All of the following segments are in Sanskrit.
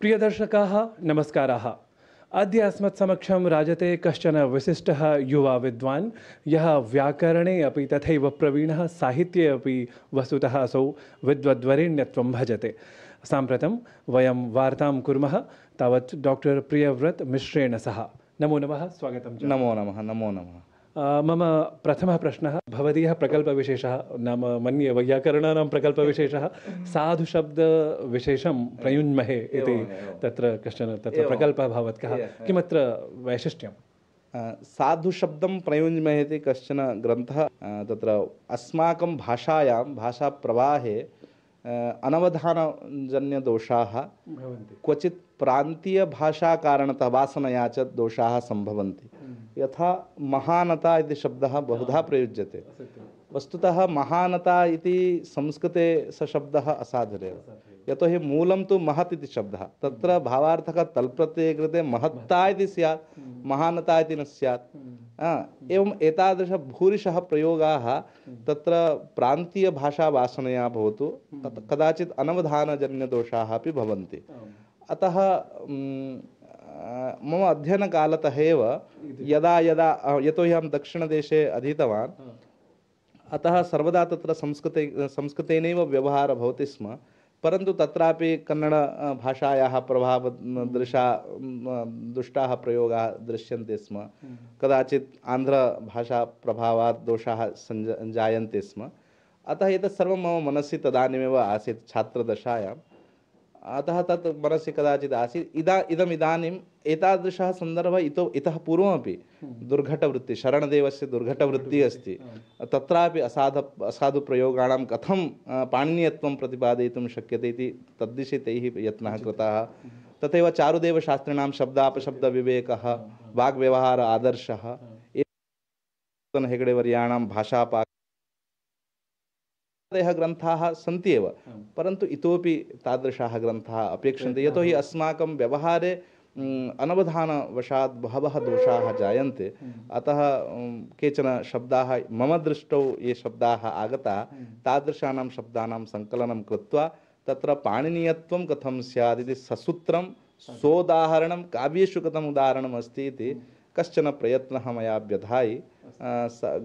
प्रियदर्शकाः नमस्काराः। अद्य अस्मत्समक्षं राजते कश्चन विशिष्टः युवा विद्वान्, यः व्याकरणे अपि तथैव प्रवीणः, साहित्ये अपि वस्तुतः असौ विद्वद्वरेण्यत्वं भजते। साम्प्रतं वयं वार्तां कुर्मः तावत् डॉक्टर प्रियव्रत मिश्रेण सह। नमो नमः, स्वागतं च। नमो नमः, नमो नमः। मम प्रथमः प्रश्नः, भवदीयः प्रकल्पविशेषः नाम मन्ये वैयाकरणानां प्रकल्पविशेषः साधुशब्दविशेषं प्रयुञ्ज्महे इति तत्र कश्चन तत्र प्रकल्पः भवत्कः, किमत्र वैशिष्ट्यं? साधुशब्दं प्रयुञ्ज्महे इति कश्चन ग्रन्थः तत्र अस्माकं भाषायां भाषाप्रवाहे अनवधानजन्यदोषाः क्वचित् प्रान्तीयभाषाकारणतः वासनया च दोषाः सम्भवन्ति। यथा महानता इति शब्दः बहुधा प्रयुज्यते। वस्तुतः महानता इति संस्कृते स शब्दः असाधुरेव, यतोहि मूलं तु महत् इति शब्दः, तत्र भावार्थकः तल्प्रत्यये कृते महत्ता इति स्यात्, महानता इति न स्यात्। एवम् एतादृश भूरिशः प्रयोगाः तत्र प्रान्तीयभाषावासनया भवतु, कदाचित् अनवधानजन्यदोषाः अपि भवन्ति। अतः मम अध्ययनकालतः एव यदा यदा यतोहि अहं दक्षिणदेशे अधीतवान्, अतः सर्वदा तत्र संस्कृतेनैव व्यवहारः भवति स्म, परन्तु तत्रापि कन्नड भाषायाः दुष्टाः प्रयोगाः दृश्यन्ते स्म, कदाचित् आन्ध्रभाषाप्रभावात् दोषाः जायन्ते स्म। अतः एतत् सर्वं मम मनसि तदानीमेव आसीत् छात्रदशायाम्। अतः तत् मनसि कदाचित् आसीत्। इदानीम् एतादृशः सन्दर्भः इतः पूर्वमपि दुर्घटवृत्तिः, शरणदेवस्य दुर्घटवृत्तिः अस्ति। तत्रापि असाधुप्रयोगाणां कथं पाणिनीयत्वं प्रतिपादयितुं शक्यते इति तद्दिशि तैः यत्नः कृताः। तथैव चारुदेवशास्त्रिणां शब्दापशब्दविवेकः, वाग्व्यवहार आदर्शः, हेगडेवर्याणां भाषापाक ग्रन्थाः सन्ति एव, परन्तु इतोपि तादृशाः ग्रन्थाः अपेक्षन्ते, यतोहि अस्माकं व्यवहारे अनवधानवशात् बहवः दोषाः जायन्ते। अतः केचन शब्दाः मम दृष्टौ ये शब्दाः आगताः, तादृशानां शब्दानां सङ्कलनं कृत्वा तत्र पाणिनीयत्वं कथं स्यात् इति ससूत्रं सोदाहरणं काव्येषु कथम् उदाहरणम् अस्ति इति कश्चन प्रयत्नः मया व्यधायि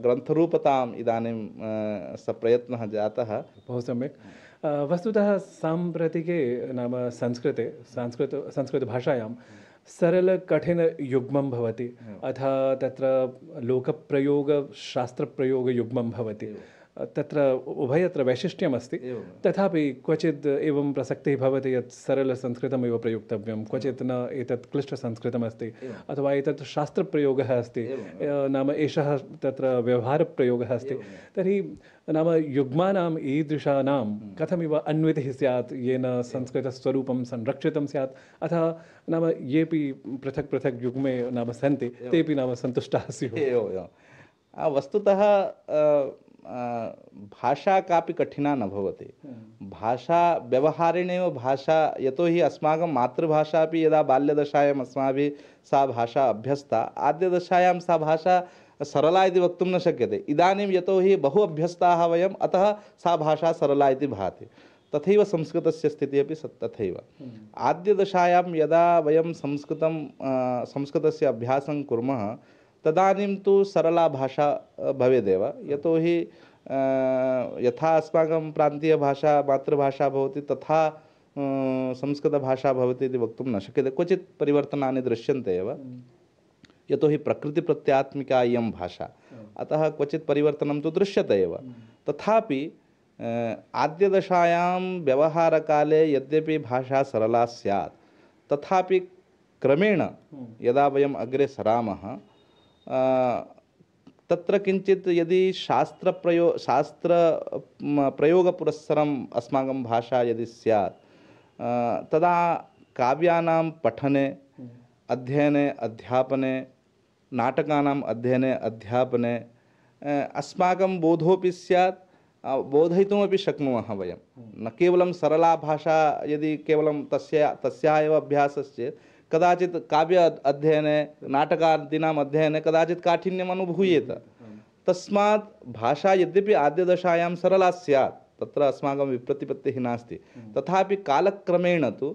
ग्रन्थरूपताम् इदानीं स प्रयत्नः जातः। बहु सम्यक्। वस्तुतः साम्प्रतिके नाम संस्कृतभाषायां सरलकठिनयुग्मं भवति, अथ तत्र लोकप्रयोगशास्त्रप्रयोगयुग्मं भवति। तत्र उभयत्र वैशिष्ट्यमस्ति, तथापि क्वचित् एवं प्रसक्तिः भवति यत् सरलसंस्कृतमेव प्रयुक्तव्यं, क्वचित् न एतत् क्लिष्टसंस्कृतमस्ति, अथवा एतत् शास्त्रप्रयोगः अस्ति, नाम एषः तत्र व्यवहारप्रयोगः अस्ति। तर्हि नाम युग्मानाम् ईदृशानां कथमिव अन्वितिः स्यात् येन संस्कृतस्वरूपं संरक्षितं स्यात्, अतः नाम येपि पृथक् पृथक् युग्मे नाम सन्ति तेपि नाम सन्तुष्टाः स्युः। वस्तुतः भाषा कापि कठिना न भवति। भाषा व्यवहारेणैव भाषा, यतोहि अस्माकं मातृभाषा अपि यदा बाल्यदशायाम् अस्माभिः सा भाषा अभ्यस्ता, आद्यदशायां सा भाषा सरला इति वक्तुं न शक्यते। इदानीं यतोहि बहु अभ्यस्ताः वयम्, अतः सा भाषा सरला इति भाति। तथैव संस्कृतस्य स्थितिः अपि तथैव। आद्यदशायां यदा वयं संस्कृतस्य अभ्यासं कुर्मः, तदानीं तु सरला भाषा भवेदेव, यतोहि यथा अस्माकं प्रान्तीयभाषा मातृभाषा भवति तथा संस्कृतभाषा भवति इति वक्तुं न शक्यते। क्वचित् परिवर्तनानि दृश्यन्ते एव, यतोहि प्रकृतिप्रत्यात्मिका इयं भाषा, अतः क्वचित् परिवर्तनं तु दृश्यते एव। तथापि आद्यदशायां व्यवहारकाले यद्यपि भाषा सरला स्यात्, तथापि क्रमेण यदा वयम् अग्रे सरामः, तत्र किञ्चित् यदि प्रयोगपुरस्सरम् अस्माकं भाषा यदि स्यात्, तदा काव्यानां पठने, अध्ययने, अध्यापने, नाटकानाम् अध्ययने, अध्यापने अस्माकं बोधोऽपि स्यात्, बोधयितुमपि शक्नुमः वयं। न केवलं सरला भाषा यदि केवलं तस्याः एव अभ्यासश्चेत्, कदाचित् काव्य अध्ययने, नाटकादीनाम् अध्ययने कदाचित् काठिन्यम् अनुभूयेत। तस्मात् भाषा यद्यपि आद्यदशायां सरला स्यात्, तत्र अस्माकं विप्रतिपत्तिः नास्ति, तथापि कालक्रमेण तु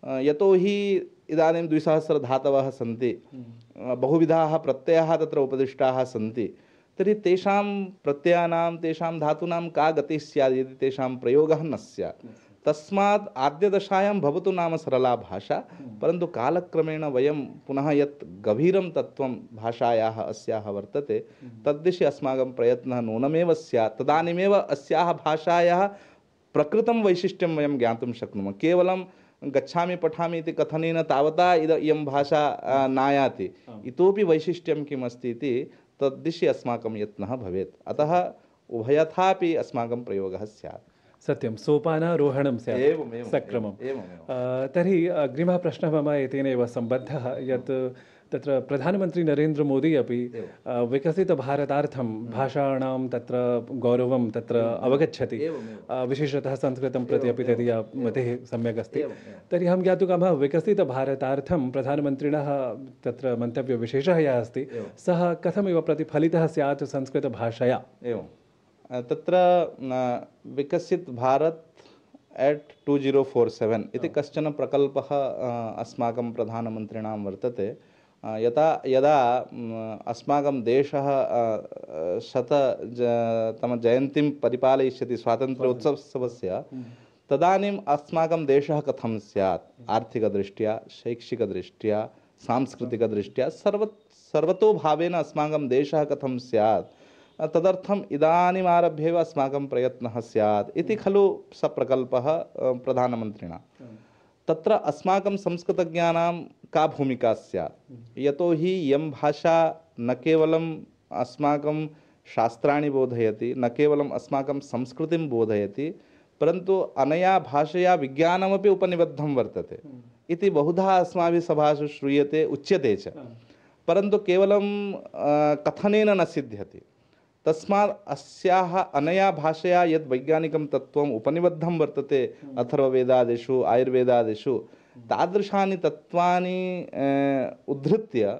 यतोहि इदानीं 200 धातवः सन्ति, बहुविधाः प्रत्ययाः तत्र उपदिष्टाः सन्ति, तर्हि तेषां प्रत्ययानां तेषां धातूनां का गतिः स्यात् यदि तेषां प्रयोगः न स्यात्। तस्मात् आद्यदशायां भवतु नाम सरला भाषा, परन्तु कालक्रमेण वयं पुनः यत् गभीरं तत्त्वं भाषायाः अस्याः वर्तते तद्दिशि अस्माकं प्रयत्नः नूनमेव स्यात्। तदानीमेव अस्याः भाषायाः प्रकृतं वैशिष्ट्यं वयं ज्ञातुं शक्नुमः। केवलं गच्छामि पठामि इति कथनेन तावता इयं भाषा नायाति, इतोपि वैशिष्ट्यं किमस्ति इति तद्दिशि अस्माकं यत्नः भवेत्। अतः उभयथापि अस्माकं प्रयोगः स्यात्। सत्यं, सोपानारोहणं स्यात्, सक्रमं। तर्हि अग्रिमः प्रश्नः मम एतेनैव सम्बद्धः यत् तत्र प्रधानमन्त्री नरेन्द्रमोदी अपि विकसितभारतार्थं भाषाणां तत्र गौरवं तत्र अवगच्छति, विशेषतः संस्कृतं प्रति अपि तदीया मतिः सम्यक् अस्ति। तर्हि अहं ज्ञातुकामः विकसितभारतार्थं प्रधानमन्त्रिणः तत्र मन्तव्यविशेषः यः अस्ति सः कथमिव प्रतिफलितः स्यात् संस्कृतभाषया। एवं तत्र विकसित भारत एट 2047 इति कश्चन प्रकल्पः अस्माकं प्रधानमन्त्रिणां वर्तते। यदा अस्माकं देशः 100तमजयन्तीं परिपालयिष्यति स्वातन्त्र्योत्सवस्य, तदानीम् अस्माकं देशः कथं स्यात् आर्थिकदृष्ट्या, शैक्षिकदृष्ट्या, सांस्कृतिकदृष्ट्या सर्वतोभावेन अस्माकं देशः कथं स्यात्, तदर्थम् इदानीम् आरभ्यैव अस्माकं प्रयत्नः स्यात् इति खलु स प्रकल्पः प्रधानमन्त्रिणा। तत्र अस्माकं संस्कृतज्ञानां का भूमिका स्यात्, यतोहि इयं भाषा न केवलम् अस्माकं शास्त्राणि बोधयति, न केवलम् अस्माकं संस्कृतिं बोधयति, परन्तु अनया भाषया विज्ञानमपि उपनिबद्धं वर्तते इति बहुधा अस्माभिः सभासु श्रूयते, उच्यते च, परन्तु केवलं कथनेन न सिद्ध्यति। तस्मात् अस्याः अनया भाषया यद् वैज्ञानिकं तत्त्वम् उपनिबद्धं वर्तते अथर्ववेदादिषु आयुर्वेदादिषु, तादृशानि तत्त्वानि उद्धृत्य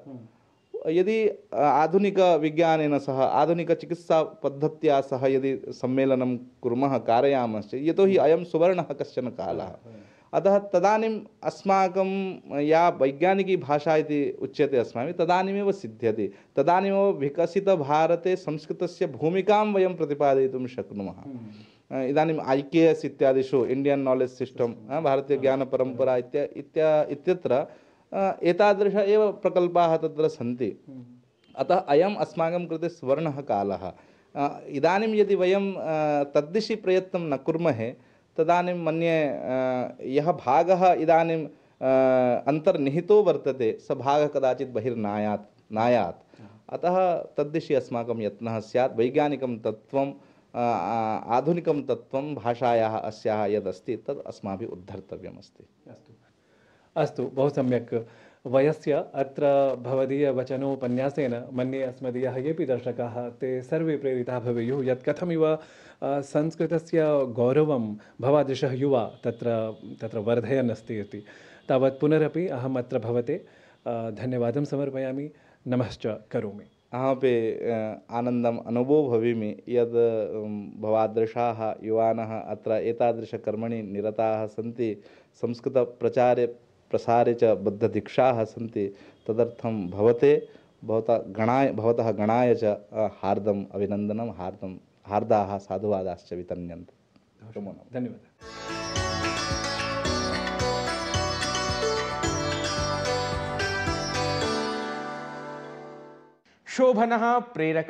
यदि आधुनिकविज्ञानेन सह आधुनिकचिकित्सापद्धत्या सह यदि सम्मेलनं कुर्मः, कारयामश्चेत्, यतोहि अयं सुवर्णः कश्चन कालः, अतः तदानीम् अस्माकं या वैज्ञानिकी भाषा इति उच्यते अस्माभिः तदानीमेव सिद्ध्यति, तदानीमेव विकसितभारते संस्कृतस्य भूमिकां वयं प्रतिपादयितुं शक्नुमः। इदानीम् IKS इत्यादिषु इण्डियन् नालेज् सिस्टम्, भारतीयज्ञानपरम्परा इत्यत्र एतादृश एव प्रकल्पाः तत्र सन्ति। अतः अयम् अस्माकं कृते सुवर्णः कालः। इदानीं यदि वयं तद्दिशि प्रयत्नं न कुर्मः तदानीं मन्ये यः भागः इदानीं अन्तर्निहितो वर्तते स भागः कदाचित् बहिर्नायात्। अतः तद्दिशि अस्माकं यत्नः स्यात्। वैज्ञानिकं तत्त्वं, आधुनिकं तत्त्वं भाषायाः अस्याः यदस्ति तद् अस्माभिः उद्धर्तव्यमस्ति। अस्तु, बहु सम्यक्। वयस्य अत्र भवदीयवचनोपन्यासेन मन्ये अस्मदीयाः येऽपि दर्शकाः ते सर्वे प्रेरिताः भवेयुः यत् कथमिव संस्कृतस्य गौरवं भवादृशः युवा तत्र वर्धयन् अस्ति इति। तावत् पुनरपि अहम् अत्र भवते धन्यवादं समर्पयामि, नमश्च करोमि। अहमपि आनन्दम् अनुभवामि यद् भवादृशाः युवानः अत्र एतादृशकर्मणि निरताः सन्ति, संस्कृतप्रचारे प्रसारे च बद्धदीक्षाः सन्ति। तदर्थं भवतः गणाय च हार्दम् अभिनन्दनं, हार्दाः साधुवादाश्च वितन्यन्ते। धन्यवादः। शोभनः प्रेरक